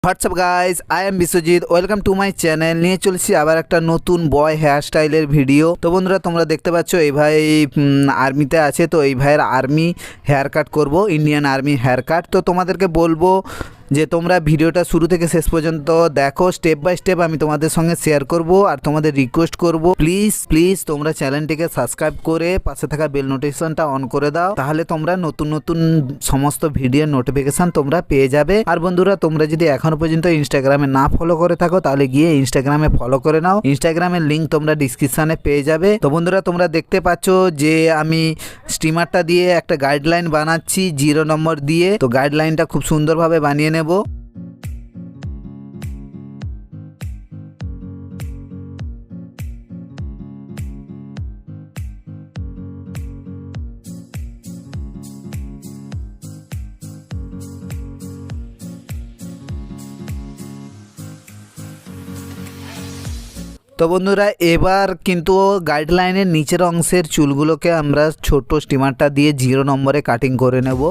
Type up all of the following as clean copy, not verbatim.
WhatsApp guys, I am Biswajit. Welcome to my channel. নিয়ে চলছি আবার একটা নতুন বয় হেয়ার স্টাইলের ভিডিও। তো বন্ধুরা, তোমরা দেখতে পাচ্ছ এই ভাই আর্মিতে আছে। তো এই ভাইয়ের আর্মি হেয়ার কাট করবো, ইন্ডিয়ান আর্মি হেয়ার কাট। তো তোমাদেরকে বলবো যে তোমরা ভিডিওটা শুরু থেকে শেষ পর্যন্ত দেখো, স্টেপ বাই স্টেপ আমি তোমাদের সঙ্গে শেয়ার করব। আর তোমাদের রিকোয়েস্ট করব, প্লিজ তোমরা চ্যানেলটিকে সাবস্ক্রাইব করে পাশে থাকা বেল নোটিফিকেশনটা অন করে দাও, তাহলে তোমরা নতুন নতুন সমস্ত ভিডিওর নোটিফিকেশন তোমরা পেয়ে যাবে। আর বন্ধুরা, তোমরা যদি এখনো পর্যন্ত ইনস্টাগ্রামে না ফলো করে থাকো তাহলে গিয়ে ইনস্টাগ্রামে ফলো করে নাও। ইনস্টাগ্রামের লিঙ্ক তোমরা ডিসক্রিপশনে পেয়ে যাবে। তো বন্ধুরা, তোমরা দেখতে পাচ্ছ যে আমি স্টিমারটা দিয়ে একটা গাইডলাইন বানাচ্ছি 0 নম্বর দিয়ে। তো গাইডলাইনটা খুব সুন্দরভাবে বানিয়ে নেব। তো বন্ধুরা, এবার কিন্তু গাইডলাইনের নিচের অংশের চুলগুলোকে আমরা ছোট স্টিমারটা দিয়ে 0 নম্বরে কাটিং করে নেব।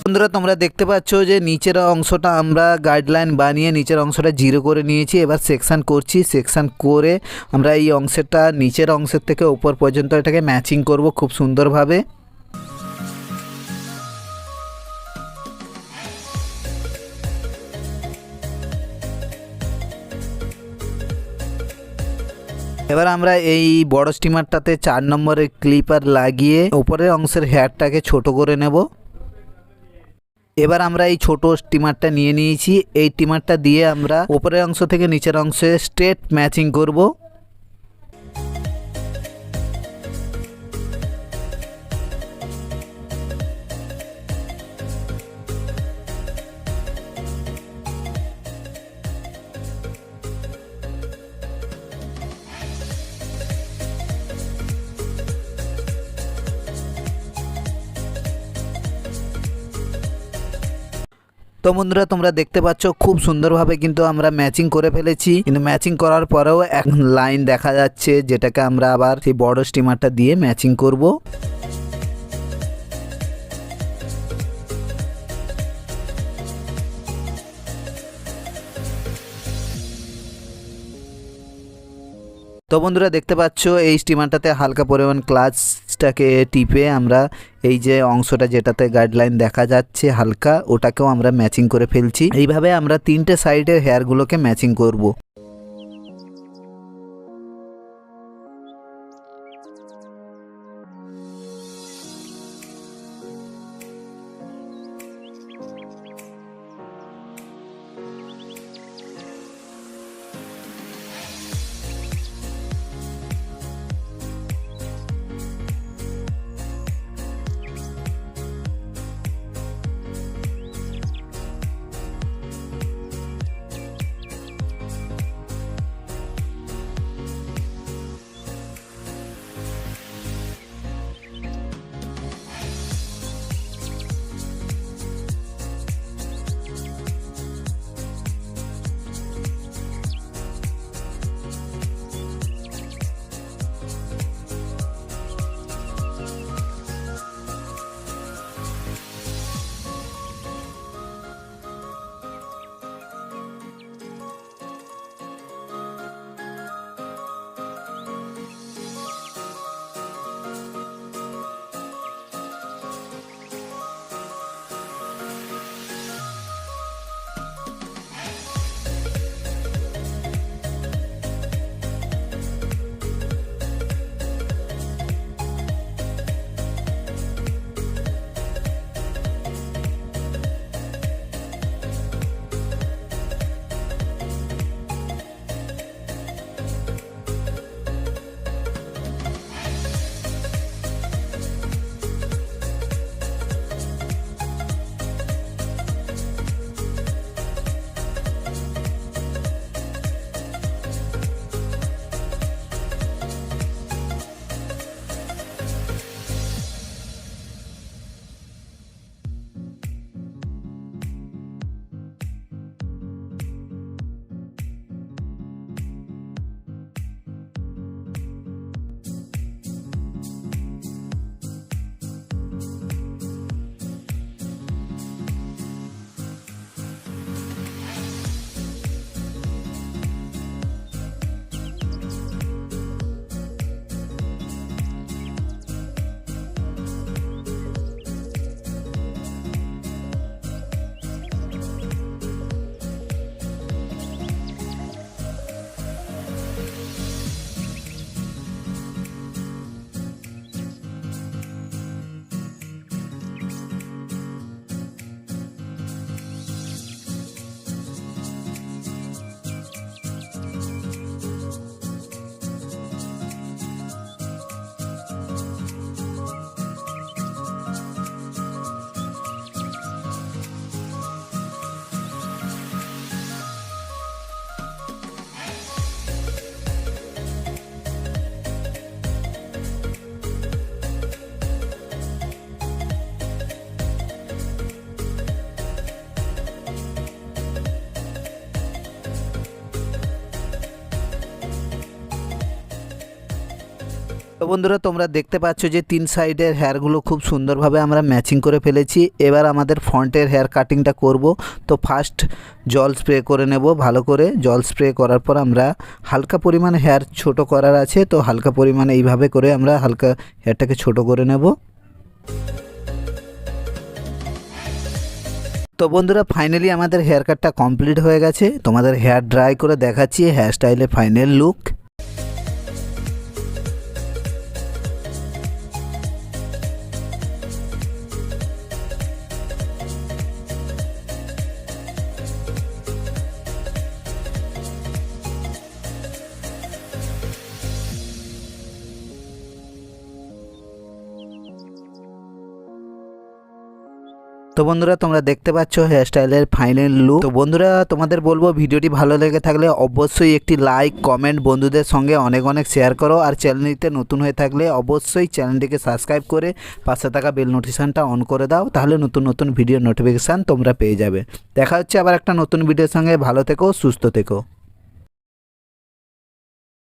বন্ধুরা, তোমরা দেখতে পাচ্ছ যে নিচের অংশটা আমরা গাইডলাইন বানিয়ে নিচের অংশটা 0 করে নিয়েছি। এবার সেকশন করছি। সেকশন করে আমরা এই অংশটা নিচের অংশের থেকে উপর পর্যন্ত এটাকে ম্যাচিং করব খুব সুন্দরভাবে। এবার আমরা এই বড় স্টিমারটাতে 4 নম্বরের ক্লিপার লাগিয়ে উপরের অংশের হেয়ারটাকে ছোট করে নেব। এবার আমরা এই ছোট স্টিমারটা নিয়ে নিয়েছি। এই স্টিমারটা দিয়ে আমরা উপরের অংশ থেকে নিচের অংশে স্ট্রেট ম্যাচিং করব। তো বন্ধুরা, তোমরা দেখতে পাচ্ছ খুব সুন্দরভাবে কিন্তু আমরা ম্যাচিং করে ফেলেছি। কিন্তু ম্যাচিং করার পরেও এক লাইন দেখা যাচ্ছে, যেটাকে আমরা আবার সেই বড় স্টিমারটা দিয়ে ম্যাচিং করব। তো বন্ধুরা, দেখতে পাচ্ছ এই স্টিমারটাতে হালকা পরিমাণ ক্লাচটাকে টিপে আমরা এই যে অংশটা যেটাতে গাইডলাইন দেখা যাচ্ছে হালকা, ওটাকেও আমরা ম্যাচিং করে ফেলছি। এইভাবে আমরা 3টে সাইডের হেয়ারগুলোকে ম্যাচিং করব। তো বন্ধুরা তোমরা দেখতে পাচ্ছ যে 3 সাইডের হেয়ারগুলো খুব সুন্দরভাবে আমরা ম্যাচিং করে ফেলেছি। এবার আমাদের ফ্রন্টের হেয়ার কাটিংটা করব। তো ফার্স্ট জল স্প্রে করে নেব ভালো করে। জল স্প্রে করার পর আমরা হালকা পরিমাণে হেয়ার ছোট করার আছে, তো হালকা পরিমাণে এইভাবে করে আমরা হালকা হেয়ারটাকে ছোট করে নেব। তো বন্ধুরা ফাইনালি আমাদের হেয়ার কাটটা কমপ্লিট হয়ে গেছে। তোমাদের হেয়ার ড্রাই করে দেখাচ্ছি হেয়ার স্টাইলের ফাইনাল লুক। তো বন্ধুরা তোমরা দেখতে পাচ্ছ হেয়ার স্টাইলের ফাইনাল লুক। তো বন্ধুরা তোমাদের বলবো ভিডিওটি ভালো লেগে থাকলে অবশ্যই একটি লাইক কমেন্ট বন্ধুদের সঙ্গে অনেক অনেক শেয়ার করো। আর চ্যানেলটিতে নতুন হয়ে থাকলে অবশ্যই চ্যানেলটিকে সাবস্ক্রাইব করে পাশে থাকা বেল নোটিফিকেশনটা অন করে দাও, তাহলে নতুন নতুন ভিডিও নোটিফিকেশান তোমরা পেয়ে যাবে। দেখা হচ্ছে আবার একটা নতুন ভিডিওর সঙ্গে। ভালো থেকো, সুস্থ থেকো।